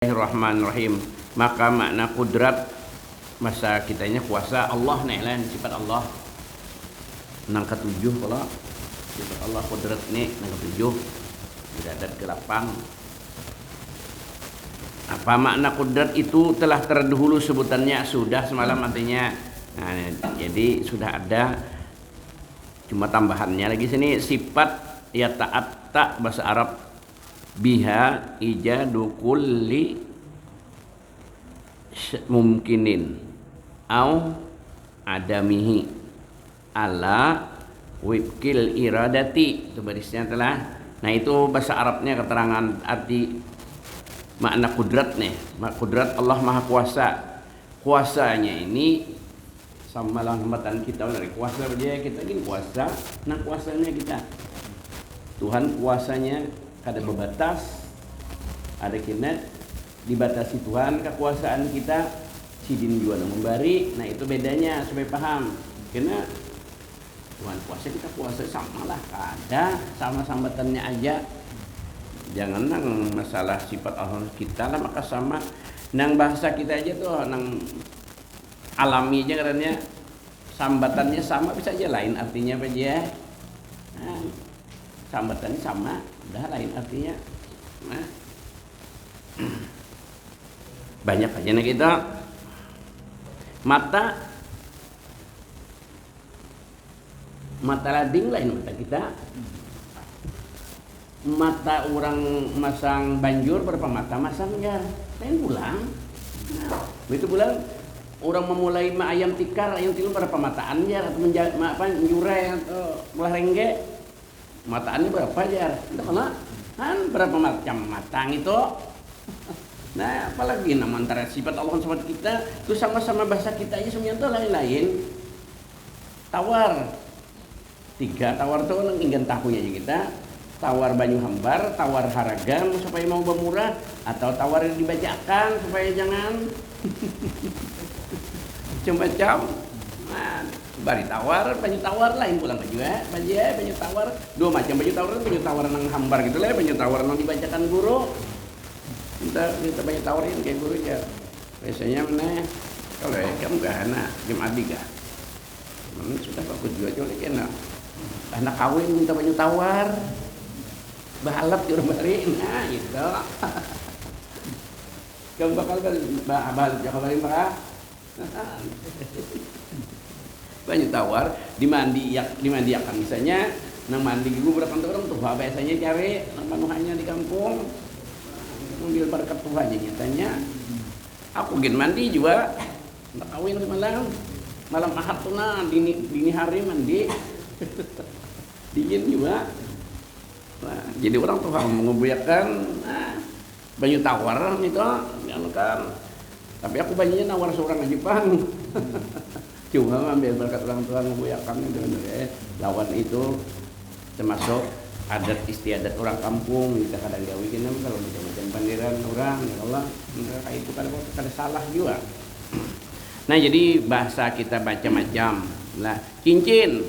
Bismillahirrahmanirrahim. Maka makna kudrat masa kitanya kuasa Allah nih lain sifat Allah. Nang ketujuh kalau sifat Allah kudrat nih nang ketujuh beradat ke-8. Apa makna kudrat itu telah terdahulu sebutannya sudah semalam artinya. Nah, jadi sudah ada cuma tambahannya lagi sini sifat ya ta'atta bahasa Arab biha ijadu kulli mumkinin au adamihi ala wibkil iradati, itu barisnya telah. Nah itu bahasa Arabnya keterangan arti makna kudrat nih. Kudrat Allah maha kuasa. Kuasanya ini sama hambatan kita dari kuasa dia kita ini kuasa. Nah kuasanya kita Tuhan kuasanya kada berbatas, ada kena dibatasi Tuhan kekuasaan kita, sidin juga memberi. Nah itu bedanya supaya paham. Karena Tuhan kuasa kita kuasa sama lah, ada sama sambatannya aja. Jangan nang masalah sifat Allah kita lah maka sama. Nang bahasa kita aja tuh nang alami aja katanya sambatannya sama bisa aja lain artinya apa aja. Nah, sambatannya sama, udah lain artinya. Nah, banyak aja nih kita. Mata lading lain mata kita. Mata orang masang banjur berapa mata masangnya? Lain pulang. Nah, begitu pulang orang memulai ayam tikar, ayam tilu berapa mataan ya atau menjure atau belah rengge. Mataannya berapa jar? Itu kan berapa macam matang itu. Nah, apalagi nama antara sifat Allah dan sifat kita itu sama-sama bahasa kita aja semuanya itu lain-lain. Tawar. 3 tawar itu kan ingin tahunya aja kita. Tawar banyu hambar, tawar haragam supaya mau bermurah, atau tawar yang dibacakan supaya jangan macam-macam. Nah, bari tawar, banyu tawar lain pulang baju banyu tawar 2 macam banyu tawar nang hambar gitu lah, banyu tawar nang dibacakan guru. Kita banyu tawarin kayak guru aja. Biasanya mana kalau kamu gak anak game adik gak? Sudah aku juga coba kena. Anak kawin minta banyu tawar. Bahalap di rumah bari. Nah, gitu. Kamu bakal bahalap ya kemarin Pak. Banyu tawar dimandiakan misalnya nang mandi ibu berapa orang tuh biasanya cari nang panuhannya di kampung ambil berkat Tuhan nyatanya aku gen mandi juga nak kawin malam ahad tuh nah dini hari mandi dingin juga. Nah, jadi orang tuh mengubuyakan banyu tawar itu kan, tapi aku banyak nawar seorang aja Jepang. Cuma ambil berkat orang tua ngebuyakan itu lawan itu termasuk adat istiadat orang kampung kita kadang gawikin kalau macam pandiran orang ya Allah kayak itu kada salah juga. Nah jadi bahasa kita macam-macam lah. Cincin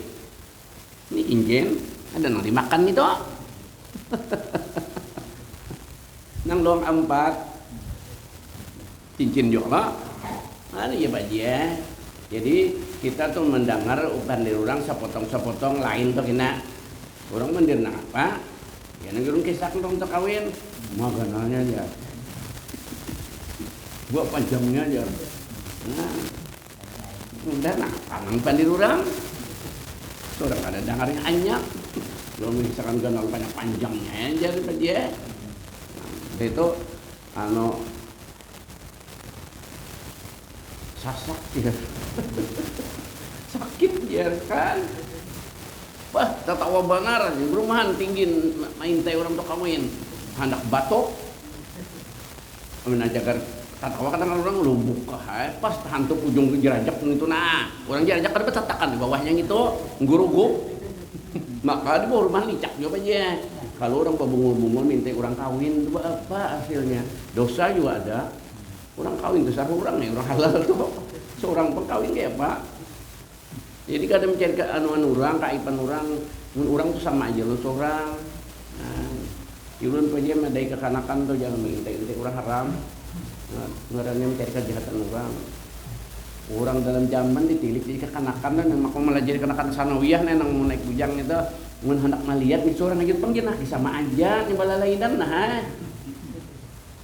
ini cincin ada nang dimakan itu nang doang 4 cincin juga ada ya baju ya. Jadi kita tuh mendengar pandir orang sepotong-sepotong lain tuh kena orang mandir nang apa? Ya nang urang kisah orang tuh kawin maganannya aja. Gua panjangnya aja. Nah, udah nah panang pandir orang. Orang ada dengarnya anyak. Belum misalkan ganal banyak panjangnya aja dia. Nah, itu sasak dia. Sakit dia kan. Wah, tertawa benar di rumahan tinggi main teh orang tuh kawin. Hendak batok. Amin ajagar tertawa kadang orang lubuk pas hantu ujung jerajak itu nah. Orang jerajak kada betatakan di bawahnya gitu, nguruguk. Maka di bawah rumah licak juga aja. Kalau orang pabungul-bungul minta orang kawin itu apa hasilnya? Dosa juga ada. Orang kawin itu satu orang nih, orang halal tuh. Seorang pengkawin kayak apa? Jadi kadang mencari keanuan orang, kaipan orang tuh sama aja lo seorang. Nah, Yulun pun dia madai kekanakan tuh jangan mengintai orang haram. Ngarannya mencari kejahatan orang dalam zaman ditilik jadi kekanakan dan maka malah jadi kekanakan sanawiyah nang mau naik bujang itu mun hendak malihat di seorang aja pang jenah sama aja nih balalainan nah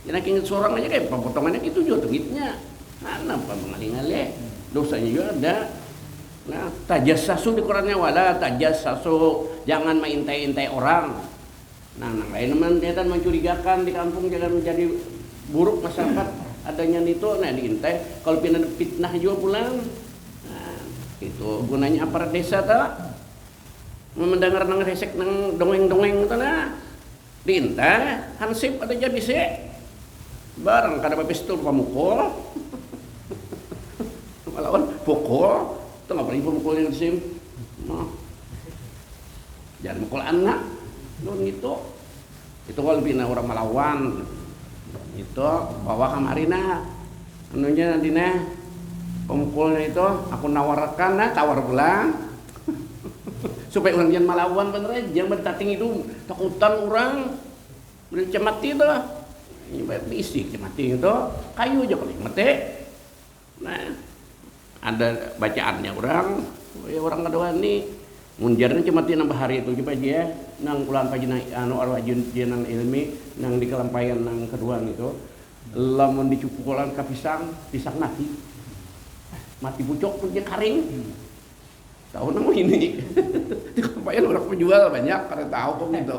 jenah inget seorang aja kayak potongannya itu juga tengitnya nah apa mengaling-aling dosanya juga ada. Nah, tajassasu di Qurannya wala tajassasu, jangan mengintai-intai orang. Nah, lain teman dan mencurigakan di kampung jangan menjadi buruk masyarakat adanya itu nah diintai kalau fitnah juga pulang. Nah, itu gunanya aparat desa ta. Mendengar nang resek nang dongeng-dongeng itu nah. Diintai, hansip ada jadi se. Barang kada pistol pamukul. Melawan pukul. Itu nggak pernah pemukul yang sim, nah, jangan mukul anak, non itu kalau bina orang melawan, itu bawa kamarina, anunya nanti nah, pemukulnya itu aku nawarkan nah tawar pulang, supaya orang jangan melawan bener aja, jangan bertating itu takutan orang, bercemati itu, ini bisik cemati itu, kayu aja paling mati, nah. Ada bacaannya orang, ya orang kedua ini munjarnya cuma nambah hari itu coba aja nang ulang pagi anu arwajun dia nang ilmi nang di kelampaian nang kedua itu lamun dicukulan ke pisang mati pucuk pun dia karing tahu namun ini di kelampaian orang penjual banyak karena tahu kok gitu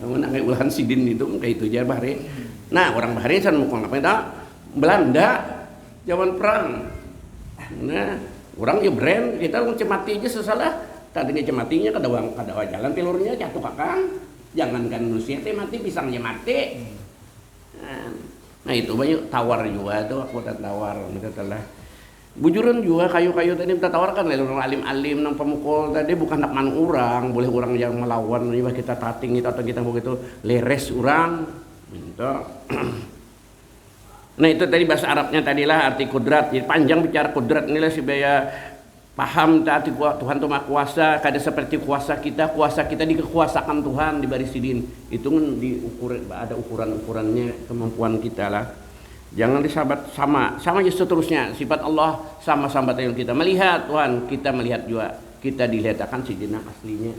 namun nang ulahan sidin itu kayak itu aja bahari nah orang bahari san mau ngapain tak Belanda zaman perang. Nah, orang ya brand kita cemati aja sesalah tadinya cematinya kada jalan telurnya jatuh kakang jangankan manusia teh mati pisangnya mati nah itu banyak tawar juga tuh aku tawar minta telah bujuran juga kayu-kayu tadi minta tawarkan orang alim-alim nang pemukul tadi bukan nak man orang boleh orang yang melawan juga kita tating itu atau kita begitu leres orang minta. Nah itu tadi bahasa Arabnya tadilah arti kudrat. Jadi panjang bicara kudrat inilah supaya paham arti Tuhan itu Maha Kuasa. Kada seperti kuasa kita dikekuasakan Tuhan di baris sidin. Itu kan ada ukuran-ukurannya kemampuan kita lah. Jangan disahabat sama aja seterusnya. Sifat Allah sama dengan kita. Melihat Tuhan, kita melihat juga. Kita dilihat akan sidin aslinya.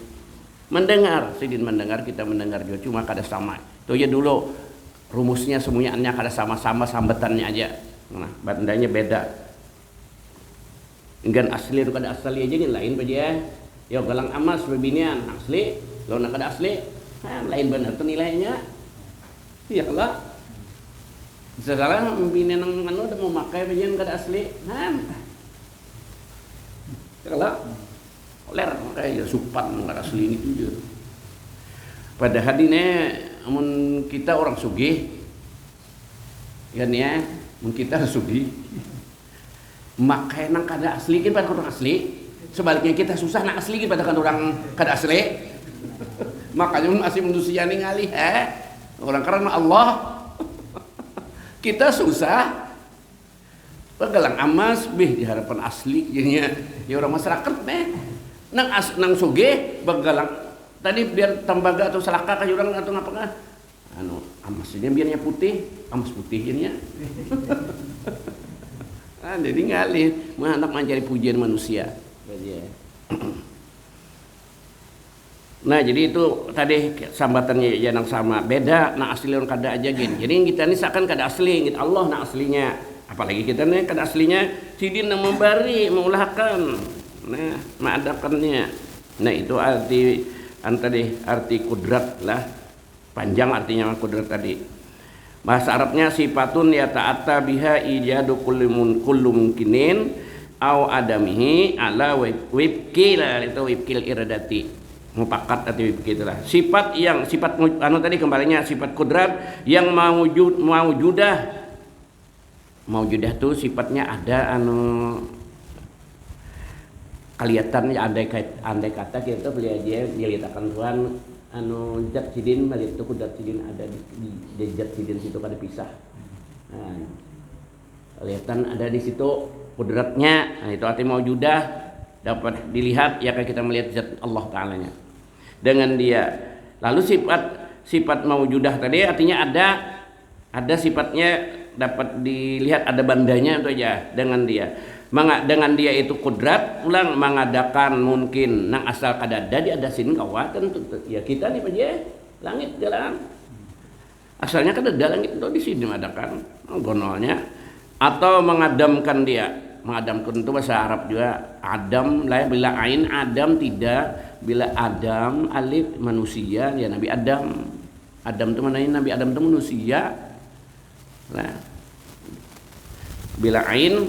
Mendengar, sidin mendengar, kita mendengar juga. Cuma kada sama. Itu aja dulu. Rumusnya semuanya kada sama-sama sambatannya aja. Nah, bandanya beda. Enggan asli itu kada asli aja nih lain aja. Ya galang amas bebinian asli, lo nak kada asli, lain benar tuh nilainya. Iya kalau sekarang bini nang anu udah mau makai bagian kada asli, kalau ler kayak supan kada asli ini juga. Padahal ini amun kita orang sugih kan ya mun kita sugih makai nang kada asli kan pada orang asli sebaliknya kita susah nak asli pada kan orang kada asli makanya masih manusia nih ngalih orang karena Allah kita susah pegalang amas di harapan asli jadinya ya orang masyarakat nang sugih begalang tadi biar tembaga atau selaka kayak orang atau ngapa kan amasnya biarnya putih amas putih jadinya jadi ngalih anak mencari pujian manusia nah jadi itu tadi sambatannya yang sama beda nah asli orang kada aja gini jadi kita ini seakan kada asli gitu Allah nah aslinya apalagi kita nih kada aslinya sidin yang memberi mengulahkan nah mengadakannya nah itu arti kudrat lah panjang artinya kudrat tadi bahasa Arabnya sifatun ya ta'atta biha ijadu kullu mumkinin au adamihi ala wibkil itu wibkil iradati mupakat atau wibkil lah sifat tadi kembalinya sifat kudrat yang maujudah tuh sifatnya ada kelihatannya andai kata kita beli aja dilihatkan Tuhan zat sidin melihat itu kudrat sidin ada di zat sidin situ kada pisah nah, kelihatan ada di situ kudratnya nah, itu artinya maujudah dapat dilihat ya kayak kita melihat zat Allah Ta'alanya dengan dia lalu sifat maujudah tadi artinya ada sifatnya dapat dilihat ada bandanya itu aja dengan dia. Dengan dia itu kudrat ulang mengadakan mungkin nang asal kadada diadasin kawatan ya kita nih aja langit jalan asalnya kadada langit itu di sini mengadakan gonolnya atau mengadamkan dia mengadamkan itu bahasa Arab juga Adam lah bila ain Adam tidak bila Adam alif manusia ya Nabi Adam itu mana Nabi Adam itu manusia nah bila ain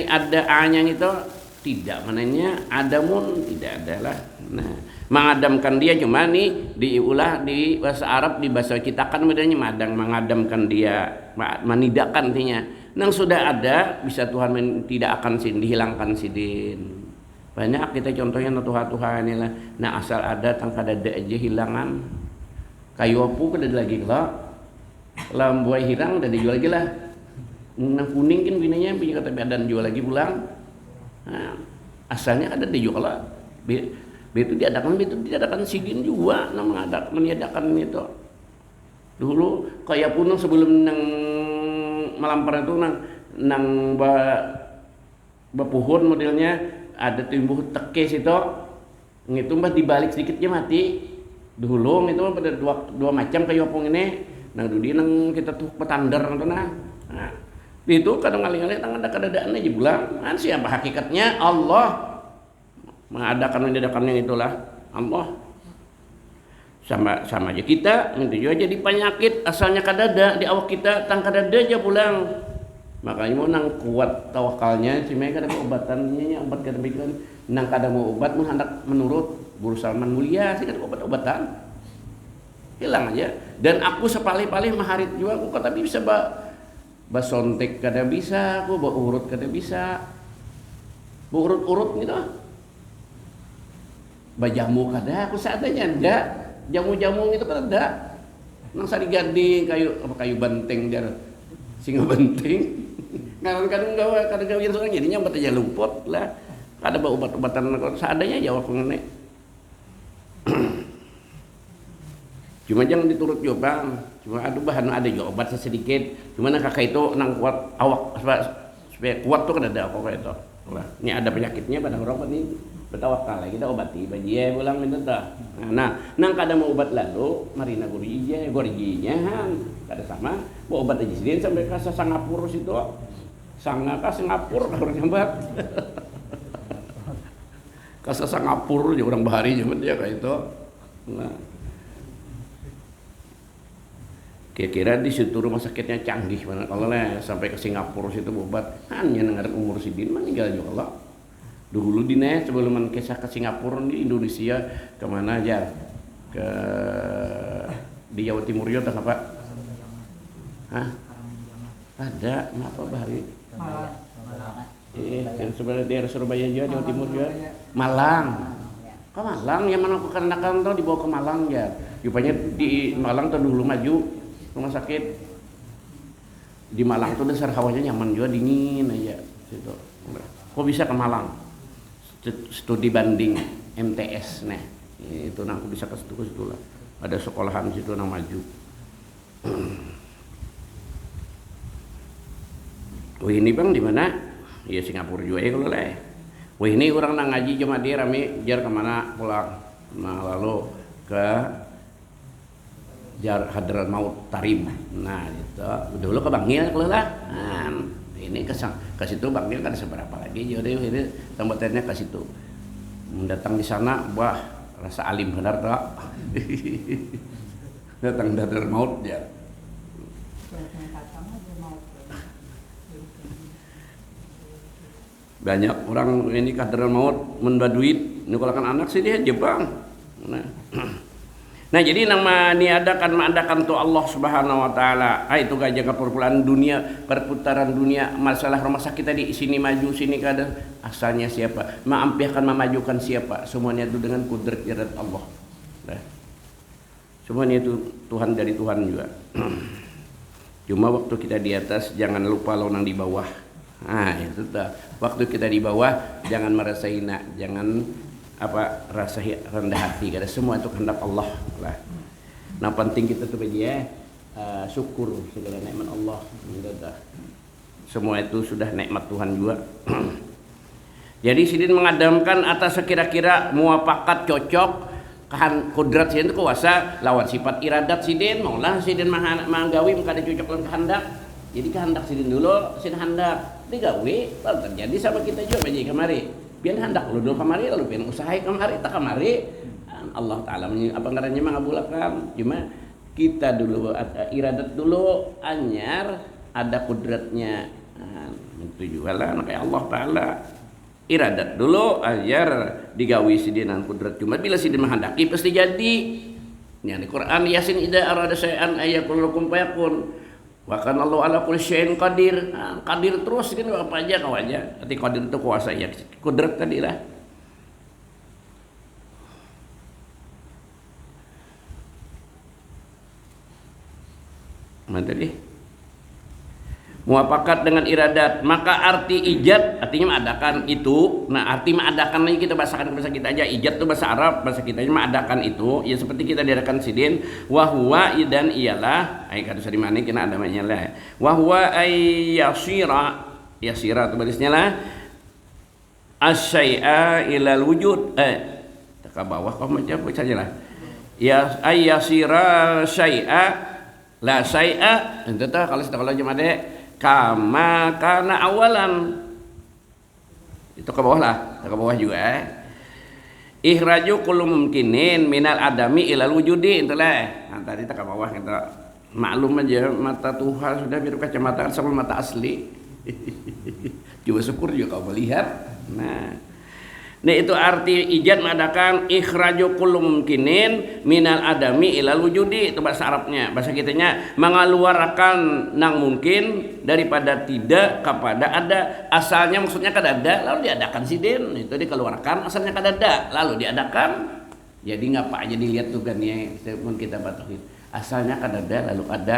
ada a-nya itu tidak mananya adamun tidak adalah nah mengadamkan dia cuma nih diulah di bahasa Arab di bahasa kita kan bedanya madang mengadamkan dia menidakkan artinya nang sudah ada bisa Tuhan tidak akan dihilangkan sidin banyak kita contohnya Tuhan lah nah asal ada tangkada ada aja hilangan kayu apu kada lagi lah lambuai hilang udah dijual lagi lah nang kuning kan binanya punya kata dan jual lagi pulang nah, asalnya ada dijual lah itu diadakan sidin juga nang meniadakan itu dulu kayak punang sebelum nang malampar itu nang bapuhun modelnya ada tumbuh tekes itu itu mbah dibalik sedikitnya mati dulu itu pada dua macam kayu apung ini nang dudi nang kita tuh petandar nah itu kadang kali-kali tangan ada aja bilang kan siapa hakikatnya Allah mengadakan itulah Allah sama aja kita itu juga jadi penyakit asalnya kadada di awak kita tang kadada aja pulang makanya mau nang kuat tawakalnya si mereka ada obatannya obat kada bikin nang kada mau obat hendak menurut Guru Salman Mulia sih kada obat-obatan hilang aja dan aku sepalih-palih maharit juga aku tapi bisa basontek kada bisa, aku urut kada bisa, urut gitu, bajamu kada, aku seadanya enggak, jamu-jamu itu kada ada, nang sari gading kayu benteng jar, singa benteng, kadang gawe yang soalnya jadinya obat aja luput lah, kada obat-obatan seadanya jawab mengenai. Cuma jangan diturut juga bang, cuma aduh bahan ada juga obat sedikit, cuma nak kakak itu nang kuat awak supaya kuat tuh kan ada apa itu, ini ada penyakitnya pada orang ini bertawakal lagi kita obati, bajie pulang itu dah, nah nang kada mau obat lalu, marina gorijinya kada sama, mau obat aja sendiri sampai ke Singapura situ, Singapura kalau nyambat, ke Singapura juga orang bahari nyambat dia kayak itu, nah. Kira-kira di situ rumah sakitnya canggih mana kalau sampai ke Singapura situ obat hanya dengar umur sidin meninggal juga Allah dulu dine sebelum kisah ke Singapura di Indonesia kemana aja ke di Jawa Timur ya tak apa ada apa bahari yang sebenarnya daerah Surabaya juga Jawa Timur juga Malang ke Malang yang mana karena kan tuh dibawa ke Malang ya rupanya di Malang tuh dulu maju rumah sakit di Malang tuh dasar hawanya nyaman juga dingin aja situ. Kok bisa ke Malang? Studi banding MTS nih. Itu nang aku bisa ke situ lah. Ada sekolahan situ nang maju. Wah ini bang di mana? Ya Singapura juga ya kalau leh. Wah ini orang nang ngaji cuma dia rame jar kemana pulang. Nah lalu ke Hadrat Maut Tarim. Nah itu dulu ke Bangil kalau lah. Nah, ini ke situ Bangil kan seberapa lagi jadi ini tembatannya ke situ. Mendatang di sana wah rasa alim benar tak. Datang Hadrat Maut ya. Banyak orang ini Hadrat Maut menbaduit nyekolakan anak sih dia Jepang. Nah jadi nama mengadakan tuh Allah Subhanahu Wa Taala. Itu gajah perputaran dunia, perputaran dunia. Masalah rumah sakit tadi sini maju sini kada. Asalnya siapa? Mengampiahkan memajukan siapa? Semuanya itu dengan kudrat irat Allah. Nah, semuanya itu Tuhan dari Tuhan juga. Cuma waktu kita di atas jangan lupa lawan di bawah. Nah itu dah. Waktu kita di bawah jangan merasa hina, jangan rasa rendah hati karena semua itu kehendak Allah lah. Nah penting kita tuh ya syukur segala nikmat Allah. Semua itu sudah nikmat Tuhan juga. Jadi sidin mengadamkan atas sekira-kira muafakat cocok kudrat sidin itu kuasa lawan sifat iradat sidin maulah sidin manggawi maka ada cocok dengan kehendak. Jadi kehendak sidin dulu sidin hendak digawi lalu terjadi sama kita juga bayi kemari. Pian hendak dulu kemari lalu pian usahai kemari tak kemari. Allah Ta'ala apa ngarannya mengabulkan. Cuma kita dulu ada iradat dulu anyar ada kudratnya. Itu juga lah kayak Allah Ta'ala iradat dulu ajar digawi sidinan kudrat. Cuma bila sidin menghendaki pasti jadi. Ini di Quran Yasin idza arada syai'an ayyakul lakum fayakun. Wa kana Allahu ala kulli syai'in qadir. Qadir terus kan apa aja kau aja. Arti qadir itu kuasa ya. Kudrat tadi lah. Mana tadi? Muafakat dengan iradat, maka arti ijad artinya mengadakan itu. Nah, arti mengadakan ini kita bahasakan bahasa kita aja. Ijad itu bahasa Arab, bahasa kita aja mengadakan itu. Ya seperti kita diadakan sidin, wa huwa dan iyalah, ai kada usah dimani kena ada namanya lah. Wa huwa ay yasira itu barisnya lah. Asyai'a ilal wujud. Ke bawah kau macam saja lah. Ya ay yasira syai'a la syai'a. Itu tah kalau jemaah dek kama karena awalan itu ke bawah lah, ke bawah juga. Ikhraju kullu mumkinin minal adami ilal wujudi itulah. Nah, tadi ke bawah kita maklum aja mata Tuhan sudah biru kacamata sama mata asli. Coba syukur juga kau melihat. Nah itu arti ijad mengadakan ikhraju kullu mumkinin minal adami ilal wujudi. Itu bahasa Arabnya. Bahasa kitanya mengeluarkan nang mungkin daripada tidak kepada ada. Asalnya maksudnya kada ada lalu diadakan sidin. Itu dikeluarkan asalnya kada ada lalu diadakan. Jadi ngapa aja dilihat tuh kan ya pun kita batahin. Asalnya kada ada lalu ada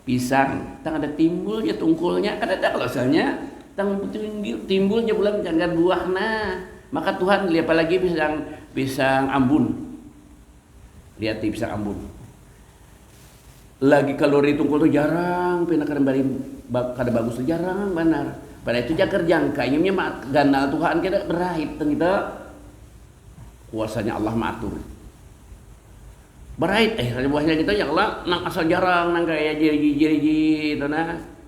pisang. Tang ada timbulnya tungkulnya kada ada kalau asalnya tang timbulnya bulan jangan buah nah. Maka Tuhan lihat apalagi pisang ambun. Lihat pisang ambun. Lagi kalori tungkul tuh jarang, pina kada kada bagus tuh jarang benar. Pada itu jaker jangka, ini ganal Tuhan kita berahit kita. Kuasanya Allah matur. Berahit buahnya kita ya Allah nang asal jarang nang kayak jiri-jiri itu nah.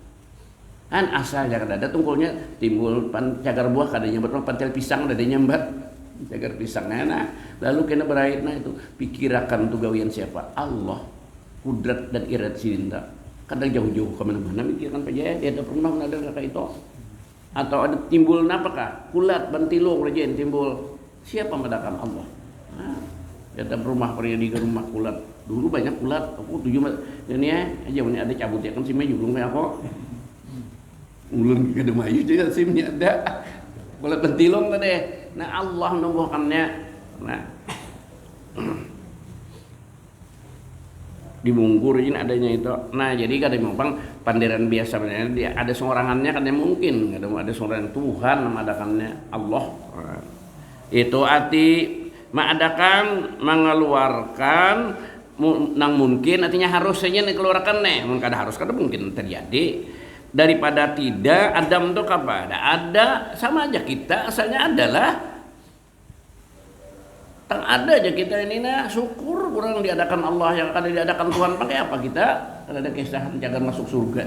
Kan asal jangan ada tungkulnya timbul cagar buah kadanya nyambat pantel pisang ada nyambat cagar pisangnya nah lalu kena berahit nah itu pikirakan tuh gawian siapa Allah kudrat dan irat cinta kadang jauh-jauh kemana-mana mikirkan aja dia ada pernah ada kayak itu atau ada timbul napakah kulat bantilung rajin timbul siapa mengadakan Allah nah ada rumah pernah di rumah kulat dulu banyak kulat aku 7 ini ya aja ada cabut ya kan si Mei belum aku ulun kada mayu jadi simnya ada kulit bentilong tadi. Nah Allah nunggukannya. Nah dibungkur ini adanya itu. Nah jadi kada memang panderan biasa dia ada seorangannya kan mungkin ada seorang Tuhan mengadakannya Allah. Itu arti mengadakan mengeluarkan nang mungkin artinya harusnya dikeluarkan nih mungkin kada harus kada mungkin terjadi. Daripada tidak Adam itu apa? Ada sama aja kita asalnya adalah tang ada aja kita ini nah syukur kurang diadakan Allah yang kada diadakan Tuhan pakai apa kita? Kada ada kisah jangan masuk surga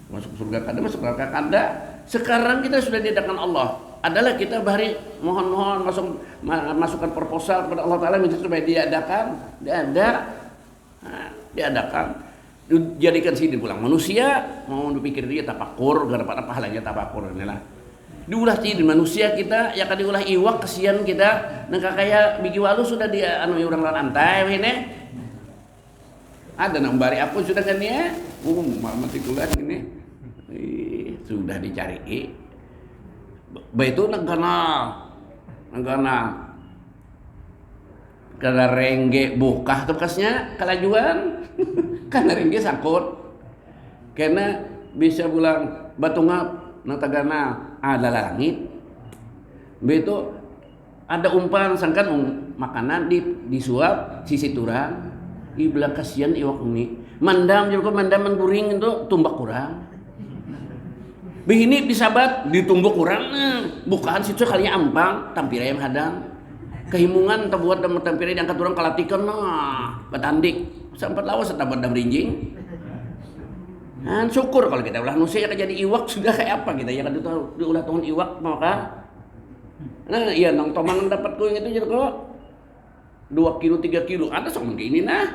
masuk surga kada masuk neraka kada. Sekarang kita sudah diadakan Allah. Adalah kita bari mohon-mohon masukkan proposal kepada Allah Taala minta supaya diadakan. Diadakan. Jadikan sidin pulang manusia mau dipikir dia tapakur gara pada pahalanya tapakur inilah diulah sidin manusia kita ya kan diulah iwak kesian kita nang kayak bigi walu sudah dia anu urang lan antai ini ada nang bari aku sudah kan ya mati kulan ini sudah dicari itu negana kada rengge bokah tuh bekasnya kalajuan karena rengge sangkut karena bisa bilang batu ngap nang tagana ada langit begitu ada umpan sangkan makanan disuap sisi turang ibelah kasihan iwak ini Mandam juga mandam guring itu tumbak kurang. Bihini disabat ditumbuk kurang. Bukan situ kalinya ampang tampir ayam hadang. Kehimungan terbuat dan tampir diangkat orang kalatikan batandik. Sampai lawas tabat dam rinjing. Nah, syukur kalau kita ulah nusia jadi iwak sudah kayak apa kita ya kan itu ulah tahun iwak maka. Nah, iya nong tomang dapat kuing itu jadi kok 2 kilo 3 kilo ada sama kayak ini nah.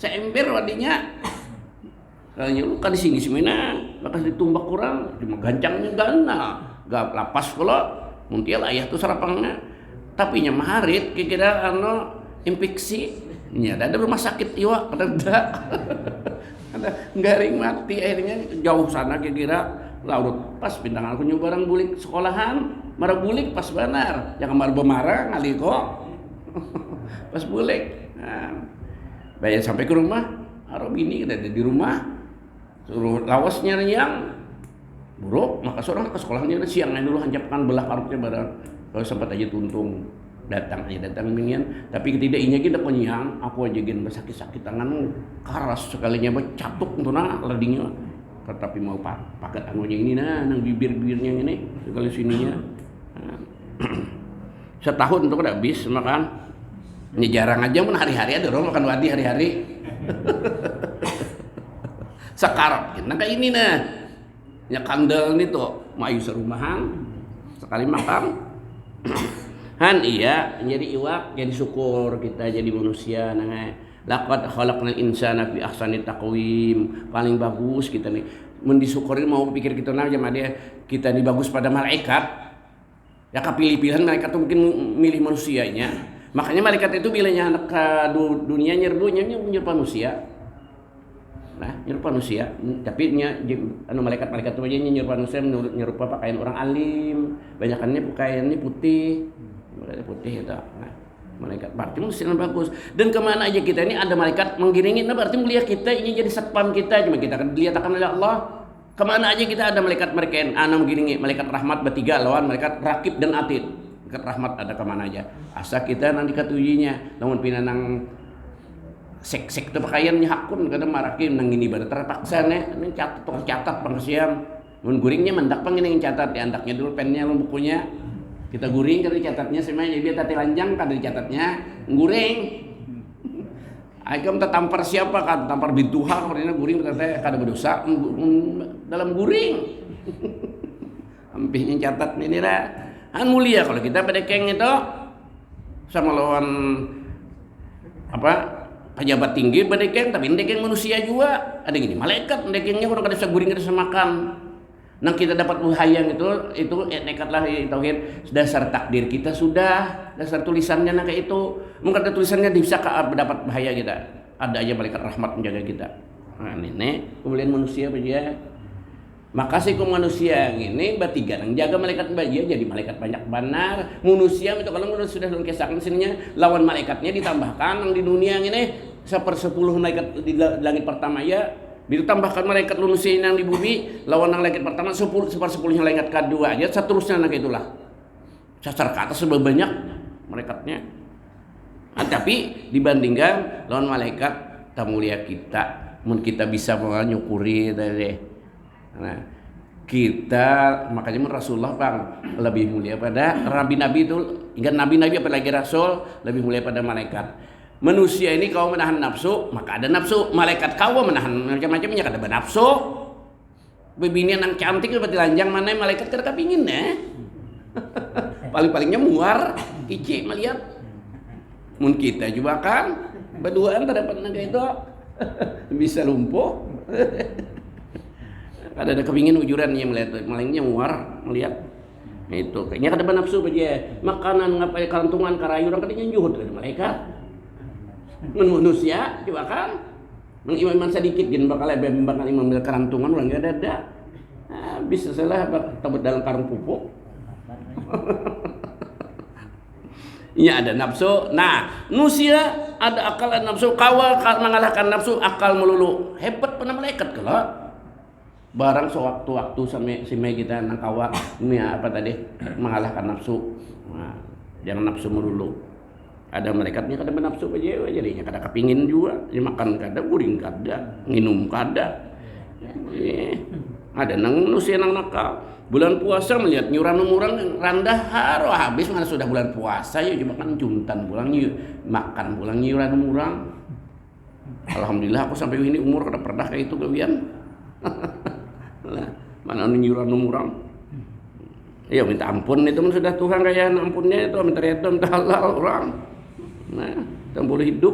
Seember wadinya. Kayaknya lu kan di sini semena, bakas ditumbak kurang, cuma gancangnya gana, gak lapas kalau muntial ayah tuh sarapangnya. Tapi nya maharit kira-kira infeksi. Nya ada rumah sakit iwak ada. Ada garing mati akhirnya jauh sana kira-kira laut pas bintang aku nyoba barang bulik sekolahan marah bulik pas benar yang kemar bemarah ngali kok pas bulik nah, bayar sampai ke rumah Arab ini kita di rumah suruh lawasnya yang buruk maka seorang ke sekolahnya siangnya dulu hancapkan belah karutnya barang kalau sempat aja tuntung datang minian tapi tidak inya kita penyang aku aja gin sakit tangan karas sekalinya catuk tuh nah ledingnya tetapi mau pakai anunya ini nah nang bibirnya ini sekali sininya nah. Setahun tuh udah habis makan ini jarang aja mun hari-hari ada orang makan wadi hari-hari sekarang nah kayak ini nah ya kandel nih tuh mayu serumahan sekali makan Han iya jadi iwak jadi syukur kita jadi manusia nah laqad khalaqnal insana fi ahsani taqwim paling bagus kita nih mun disyukurin mau pikir kita nah jama dia kita nih bagus pada malaikat ya kapilih-pilihan malaikat tuh mungkin milih manusianya makanya malaikat itu bilanya anak ke dunia nyerbunya manusia nah nyerupa manusia tapi nya anu malaikat tuh aja nyerupa manusia nyerupa pakaian orang alim banyakannya pakaiannya putih itu nah, malaikat berarti manusia bagus dan kemana aja kita ini ada malaikat menggiringi nah berarti mulia kita ini jadi satpam kita cuma kita akan dilihatkan oleh Allah kemana aja kita ada malaikat mereka yang menggiringi malaikat rahmat bertiga lawan malaikat rakib dan atid malaikat rahmat ada kemana aja asa kita nanti katujinya namun pinanang sek itu pakaiannya hakun kadang marakim nang ini pada terpaksa nih ini catat pengasian mun guringnya mendak pengin catat di andaknya dulu pennya bukunya kita guring kada dicatatnya semuanya jadi tati lanjang kada dicatatnya guring Aikam tampar siapa kan tampar bintuha karena guring tete kada berdosa dalam guring hampirnya catat ini lah an mulia kalau kita pada keng itu sama lawan apa pejabat tinggi pada keng tapi ndekeng manusia juga ada gini malaikat ndekengnya orang kada bisa guring kada bisa makan. Nah kita dapat menghayang itu nekatlah tauhid dasar takdir kita sudah dasar tulisannya nah kayak itu mungkin ada tulisannya bisa dapat bahaya kita ada aja malaikat rahmat menjaga kita nah ini kemudian manusia aja makasih ke manusia yang ini bertiga yang jaga malaikat baja jadi malaikat banyak benar manusia itu kalau sudah dalam kisahkan sininya lawan malaikatnya ditambahkan yang di dunia ini 1/10 malaikat di langit pertama ya ditambahkan malaikat manusia yang di bumi lawan yang langit pertama 1/10 langit kedua aja seterusnya nah itulah cacar ke atas sebab banyak malaikatnya nah, tapi dibandingkan lawan malaikat tamulia kita mun kita bisa menyukuri tadi nah kita makanya Rasulullah bang lebih mulia pada nabi-nabi itu ingat nabi-nabi apalagi rasul lebih mulia pada malaikat. Manusia ini kau menahan nafsu, maka ada nafsu. Malaikat kau menahan macam-macamnya kada nafsu. Bebinian yang cantik seperti lanjang mana malaikat kada kepingin Paling-palingnya muar, kicik melihat. Mun kita juga kan berduaan terdapat naga itu bisa lumpuh. Kada ada kepingin ujurannya melihat, malingnya muar melihat. Itu kayaknya kada nafsu aja. Makanan ngapai karantungan karayu orang kada nyuhud kada malaikat. Manusia coba kan mengiman sedikit gin bakal imam kerantungan orang gak ada bisa salah tabut dalam karung pupuk iya ada nafsu nah manusia ada akal dan nafsu kawal mengalahkan nafsu akal melulu hebat pernah malaikat kalau barang sewaktu-waktu sampai si kita nang kawal ini apa tadi mengalahkan nafsu nah, jangan nafsu melulu Ada malaikatnya kada bernafsu aja jadinya kada kepingin juga, makan kada, guring kada, minum kada. Ada nang nusia nang nakal. Bulan puasa melihat nyuran umurang randah haro habis mana sudah bulan puasa ya cuma kan juntan pulang makan pulang nyuran umurang. Alhamdulillah aku sampai ini umur kada pernah kayak itu kalian. Mana nyuran umurang. Ya minta ampun itu sudah Tuhan kayak ampunnya itu minta redha minta halal orang. Nah, tak boleh hidup.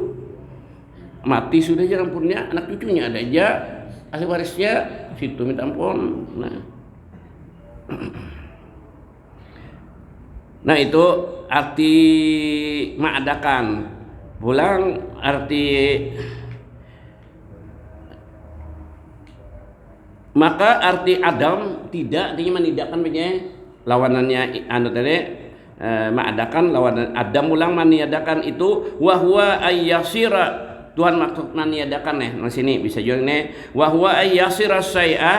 Mati sudah aja ampunnya, anak cucunya ada aja ahli warisnya situ minta ampun. Nah itu arti ma'adakan. Pulang arti maka arti Adam tidak artinya menidakkan begini lawanannya anu tadi ma'adakan lawan Adam ulang maniadakan itu wahwa ayyasira Tuhan maksud maniadakan di sini bisa juga nih wahwa ayyasira syai'a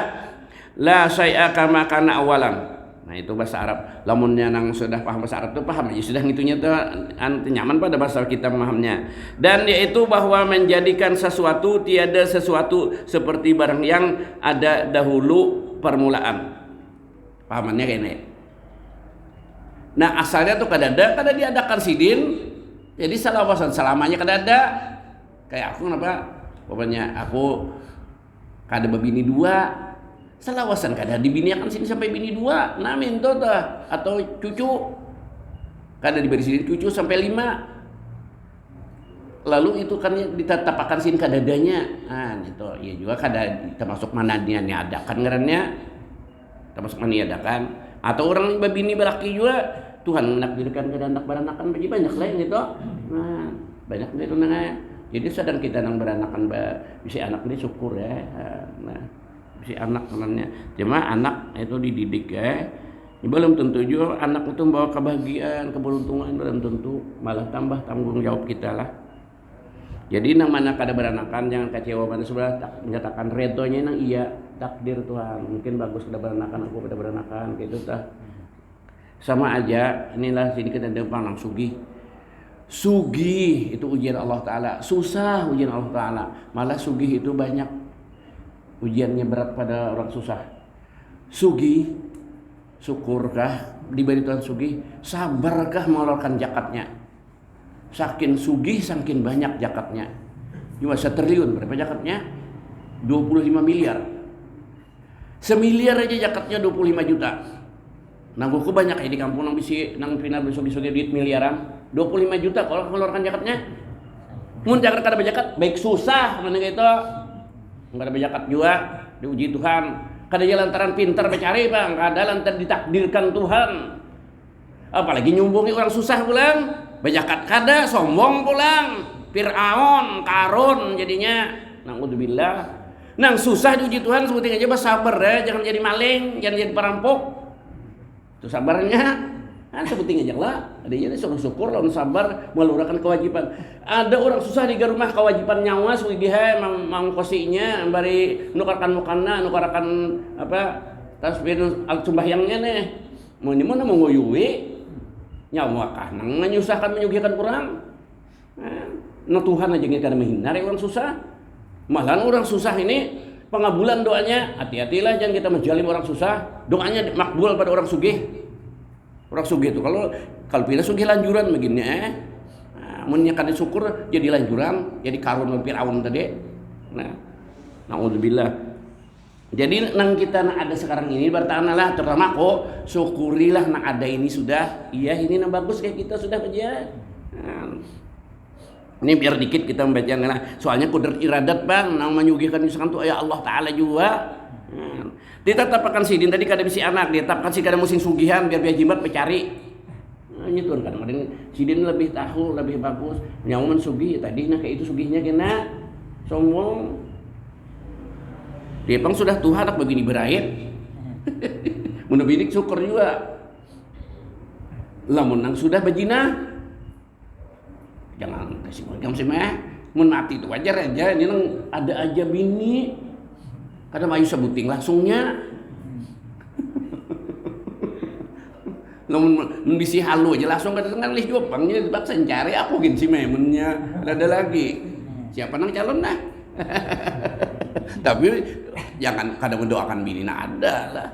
la syai'a kama kana awalan. Nah itu bahasa Arab. Lamunnya nang sudah paham bahasa Arab itu paham ya sudah ngitunya tuh nyaman pada bahasa kita memahamnya. Dan yaitu bahwa menjadikan sesuatu tiada sesuatu seperti barang yang ada dahulu permulaan. Pahamannya kayak ini. Nah asalnya tuh kada diadakan sidin. Jadi salawasan selamanya kada ada. Kayak aku kenapa? Pokoknya aku kada bebini dua. Salawasan kada dibiniakan sini sampai bini dua. Nah minto tah atau cucu. Kada diberi sidin cucu sampai 5. Lalu itu kan ditetapkan sini kadadanya. Nah itu iya juga kada termasuk mana dia adakan ngarannya. Termasuk mana diadakan. Atau orang babini balaki juga Tuhan menakdirkan kada anak beranakan bagi banyak lain gitu. Nah banyak itu nang. Jadi sedang kita nang beranakan bisa anak ini syukur ya. Nah si anak namanya. Cuma anak itu dididik ya. Ini belum tentu juga anak itu membawa kebahagiaan, keberuntungan belum tentu, malah tambah tanggung jawab kita lah. Jadi nang mana kada beranakan jangan kecewa pada sebelah menyatakan redonya nang iya takdir Tuhan. Mungkin bagus kada beranakan aku kada beranakan gitu tah. Sama aja inilah sini kita depan nang sugih itu ujian Allah Ta'ala, susah ujian Allah Ta'ala, malah sugih itu banyak ujiannya berat pada orang susah. Sugih, syukurkah diberi Tuhan sugih, sabarkah mengeluarkan zakatnya. Saking sugih, saking banyak zakatnya. Cuma 1 triliun, berapa zakatnya? 25 miliar. 1 miliar aja zakatnya 25 juta. Nangguku banyak ya di kampung nang bisi nang pina besok-besok duit miliaran. 25 juta kalau mengeluarkan zakatnya. Mun zakat kada berzakat baik susah mana gitu. Enggak ada berzakat juga diuji Tuhan. Kada lantaran pintar mencari bang, kada lantaran ditakdirkan Tuhan. Apalagi nyumbungi orang susah pulang. Berzakat kada sombong pulang. Fir'aun, Karun jadinya. Naudzubillah. Nang susah diuji Tuhan sebutin aja sabar ya, jangan jadi maling, jangan jadi perampok. Itu sabarnya. Kan sebutin aja lah. Adanya syukur lawan sabar melurahkan kewajiban. Ada orang susah di rumah kewajiban nyawa sugihe mang kosinya bari nukarkan mukana nukarkan apa tasbih sembahyangnya nih. Mau di mana mau ngoyuwi nyawa kah nang menyusahkan menyugihkan kurang. Nah Tuhan aja nggak kada menghindari orang susah. Malahan orang susah ini pengabulan doanya hati-hatilah jangan kita menjalim orang susah. Doanya makbul pada orang sugih. Orang sugih itu kalau pilih sugih lanjuran begini munnya kada syukur jadi lanjuran jadi Karun Fir'aun tadi. Nah naudzubillah. Jadi nang kita nang ada sekarang ini bertanalah terutama kok syukurilah nang ada ini sudah iya ini nang bagus kayak kita sudah aja. Ini biar dikit kita membaca lah soalnya kudrat iradat bang nang menyugihkan misalkan tuh ya Allah Ta'ala juga. Ditetapkan sidin tadi kada bisi anak ditetapkan si kada musim sugihan biar jimat mencari. Nah, itu kan kadang sidin lebih tahu lebih bagus nyaman sugih tadi nah kayak itu sugihnya kena sombong. Dia pang sudah Tuhan nak begini berair. Mun bidik syukur juga. Lamun nang sudah bejina jangan kasih magam sih mah. Mun mati itu wajar aja ini nang ada aja bini. Kadang ayu sebuting langsungnya. Lamun bisi halu aja langsung ke tengah lih Jepangnya dipaksa cari aku gin si memennya ada lagi. Siapa nang calon nah? Tapi jangan kada mendoakan bini ada lah.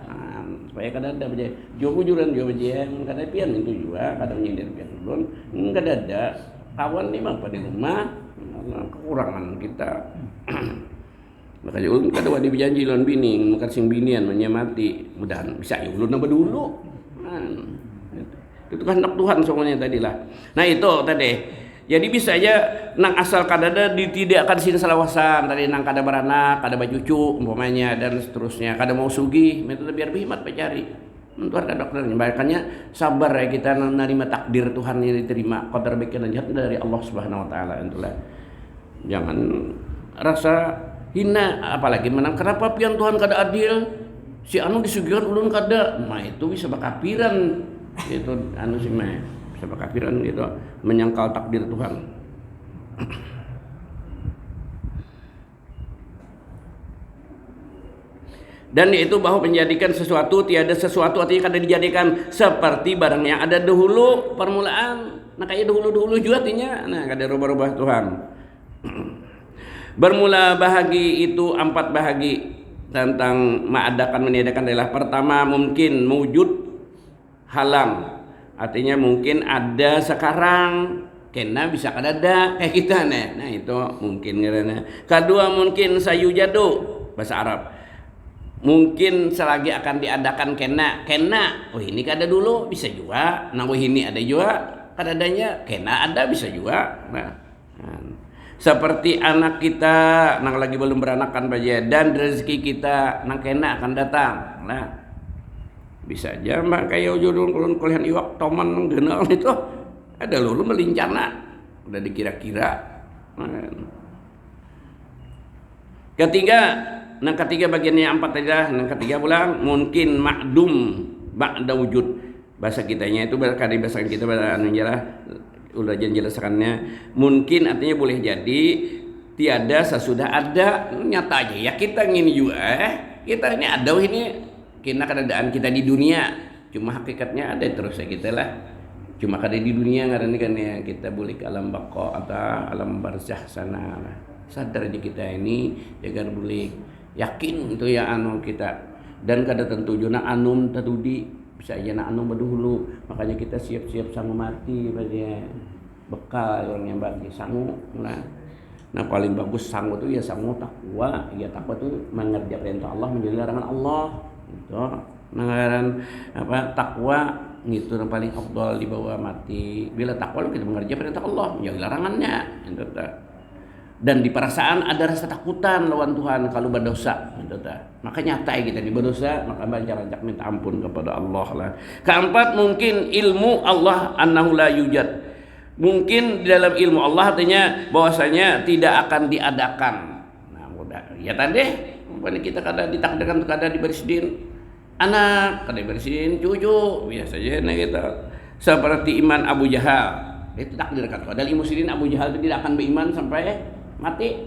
Supaya kada ada baca jogo juran jo baca kada pian itu juga kada nyindir pian ulun kada ada kawan ni mah pada rumah kekurangan kita. Makanya ulun kada wadi berjanji lawan bini makan sing binian menyamati mudahan bisa ya ulun nambah dulu. Itu kehendak Tuhan semuanya tadi lah. Nah itu tadi. Jadi bisa aja nang asal kadada ditidakkan sin salawasan tadi nang kada beranak, kada bacucu umpamanya dan seterusnya, kada mau sugih, metode biar berhemat pacari. Mentuar ka dokternya, makanya sabar ya kita menerima takdir Tuhan yang diterima, qadar baik dan jahat dari Allah Subhanahu wa taala itulah. Jangan rasa hina apalagi menang kenapa pian Tuhan kada adil? Si anu disugihan ulun kada. Nah itu bisa bakapiran. Itu anu sih mah bisa bakapiran gitu menyangkal takdir Tuhan. Dan yaitu bahwa menjadikan sesuatu tiada sesuatu artinya kada dijadikan seperti barang yang ada dahulu permulaan. Nah kayak dahulu juga artinya nah kada rubah-rubah Tuhan. Bermula bahagi itu 4 bahagi tentang mengadakan meniadakan adalah pertama mungkin mewujud halang artinya mungkin ada sekarang kena bisa kada ada kayak kita nah itu mungkin karena kedua mungkin sayujadu bahasa Arab mungkin selagi akan diadakan kena oh ini kada dulu bisa juga nah ini ada juga kada adanya kena ada bisa juga nah seperti anak kita nang lagi belum beranakan baja dan rezeki kita nang kena akan datang nah bisa aja mbak kayak jodoh kuliah iwak toman genal itu ada lu melincana udah dikira-kira. Ketiga bagiannya 4 aja. Ketiga pula mungkin makdum ba'da wujud bahasa kitanya itu berkali bahasa kita pada anu udah jelaskannya mungkin artinya boleh jadi tiada sesudah ada nyata aja ya kita ngini juga kita ini ada ini kena keadaan kita di dunia cuma hakikatnya ada terus ya kita lah cuma kada di dunia ngarannya kan ya kita boleh ke alam baqa atau alam barzah sana lah. Sadar aja kita ini jaga boleh yakin itu ya anu kita dan kada tentu juna anum tadudi bisa aja nak anum dulu makanya kita siap-siap sanggup mati pada bekal orang yang bagi sanggup nah paling bagus sanggup itu ya sanggup takwa ya takwa itu mengerjakan perintah Allah menjadi larangan Allah itu mengaran apa takwa itu yang paling afdal di bawah mati bila takwa kita mengerjakan perintah Allah menjadi larangannya itu dan di perasaan ada rasa takutan lawan Tuhan kalau berdosa itu maka nyata kita di berdosa maka banyak minta ampun kepada Allah lah. Keempat mungkin ilmu Allah annahu la yujad mungkin di dalam ilmu Allah artinya bahwasanya tidak akan diadakan. Nah mudah ya tadi kita kada ditakdirkan kada diberisidin anak kada diberisidin cucu biasanya nah kita seperti iman Abu Jahal itu takdirkan padahal muslimin Abu Jahal itu tidak akan beriman sampai mati.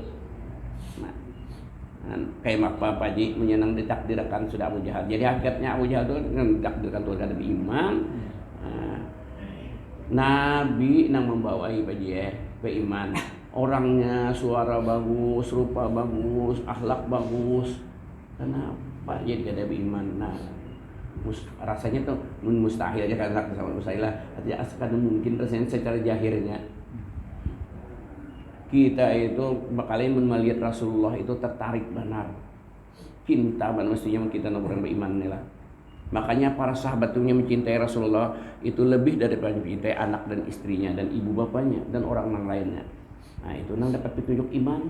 Nah, kayak apa Haji menyenang ditakdirkan sudah Abu Jahal. Jadi akhirnya Abu Jahal itu ditakdirkan Tuhan ada beriman. Nabi nang membawai beriman. Orangnya suara bagus, rupa bagus, akhlak bagus. Kenapa jadi ada beriman? Nah, rasanya tuh mustahil aja kan sama mustahil lah. Artinya asalkan mungkin rasanya secara jahirnya. Kita itu bakalan melihat Rasulullah itu tertarik benar cinta benar mestinya kita orang beriman lah. Makanya para sahabat itu mencintai Rasulullah itu lebih daripada mencintai anak dan istrinya dan ibu bapaknya dan orang lainnya. Nah itu nang dapat petunjuk iman.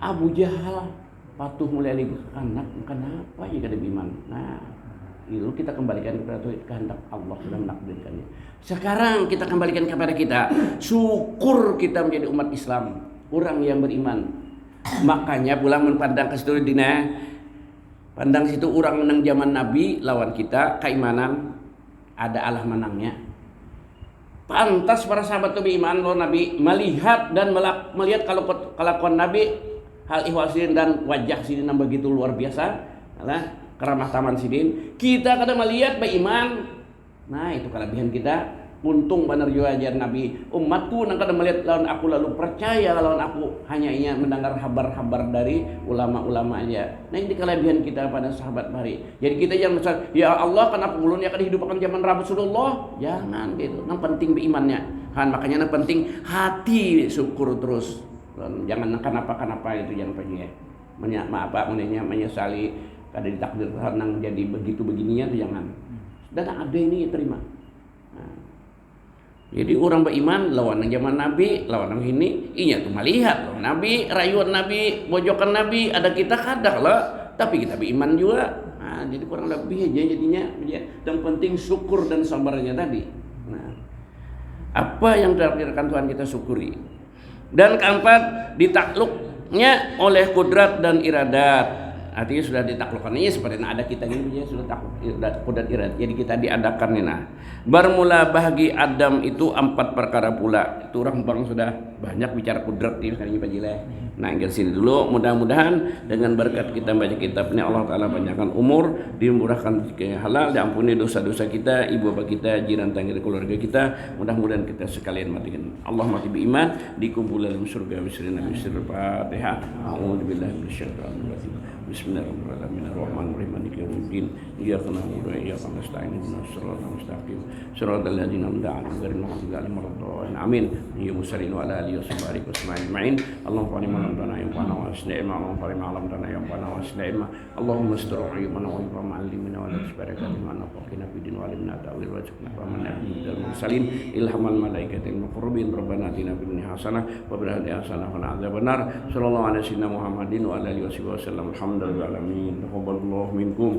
Abu Jahal patuh mulai lagi anak kenapa ya kada beriman. Nah itu kita kembalikan kepada kehendak Allah dan menakdirkannya. Sekarang kita kembalikan kepada kita. Syukur kita menjadi umat Islam, orang yang beriman. Makanya pulang memandang ke seluruh dunia. Pandang situ orang menang zaman Nabi lawan kita keimanan ada Allah menangnya. Pantas para sahabat itu beriman lawan Nabi melihat dan melihat kalau kelakuan Nabi hal ihwasin dan wajah sini begitu luar biasa. Keramah taman sidin kita kadang melihat beriman Nah, itu kelebihan kita. Untung benar juga ajar Nabi, umatku nang kada melihat lawan aku lalu percaya lawan aku, hanya ingin mendengar kabar-kabar dari ulama-ulama aja. Nah, ini kelebihan kita pada sahabat mari. Jadi kita jangan misal, ya Allah kenapa ulun ya kada hidupkan zaman Rasulullah? Jangan gitu. Nang penting berimannya. Han makanya nang penting hati syukur terus. Jangan kenapa-kenapa itu jangan pergi ya. Menyesali kada ditakdirkan nang jadi begitu begininya itu jangan. Dan ada ini terima. Jadi orang beriman lawan yang zaman Nabi, lawan yang ini, inya tuh melihat lawan Nabi, rayuan Nabi, bojokan Nabi, ada kita kadak lah, tapi kita beriman juga. Nah, jadi kurang lebih aja jadinya. Yang penting syukur dan sabarnya tadi. Nah, apa yang ditakdirkan Tuhan kita syukuri. Dan keempat, ditakluknya oleh kudrat dan iradat. Artinya sudah ditaklukkan ini seperti ada kita ini sudah kudrat iradat. Jadi kita diadakan nih nah. Bermula bagi Adam itu 4 perkara pula. Itu orang bang sudah banyak bicara kudrat ini sekali Pak Jile. Nah, ke sini dulu. Mudah-mudahan dengan berkat kita baca kitab ini Allah Taala panjangkan umur, dimurahkan rezeki halal, diampuni dosa-dosa kita, ibu bapak kita, jiran tangga keluarga kita. Mudah-mudahan kita sekalian matikan. Allah mati beriman, dikumpul dalam surga bismillah Al-Fatihah. A'udzubillahi minasyaitonir rajim. Bismillahirrahmanirrahim. Maliki yaumiddin. Iyyaka na'budu wa iyyaka nasta'in. Ihdinas siratal mustaqim. Shiratal ladzina an'amta 'alaihim ghairil maghdubi 'alaihim waladdallin. Amin. Ya musallin wa ala alihi wa ajma'in. Allahumma ربنا ينفعنا واسنعنا اللهم فرما علمتنا ينفعنا واسنعنا اللهم استر عيوبنا وانفعنا علمنا ولا تبارك لنا نفقنا في الدين وعلمنا تاويل وجهنا فمن نبي المرسلين الحم الملائكه المقربين ربنا اتنا في الدنيا حسنه وفي الاخره حسنه وقنا عذاب النار صلى الله على سيدنا محمد وعلى اله وصحبه وسلم الحمد لله العالمين تقبل الله منكم